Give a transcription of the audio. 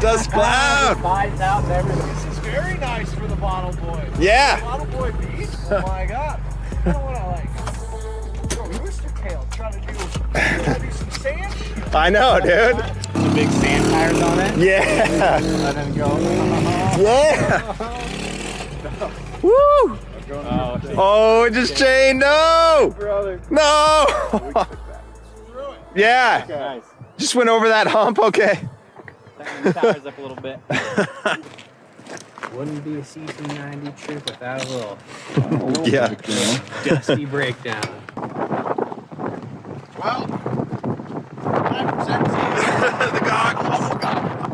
Dust cloud. Finds out and everything. This is very nice for the bottle boy. Yeah. Bottle boy beach. Oh my god. I don't want to like throw rooster tail trying to do some sand. I know, dude. The big sand tires on it. Yeah. Let him go. Yeah. Woo. Oh, it just chained. No. Brother. No. Yeah. Nice. Just went over that hump. Okay. Tighten the tires up a little bit. Wouldn't be a CT90 trip without a little Yeah. dusty breakdown. Well, I'm presenting The goggles.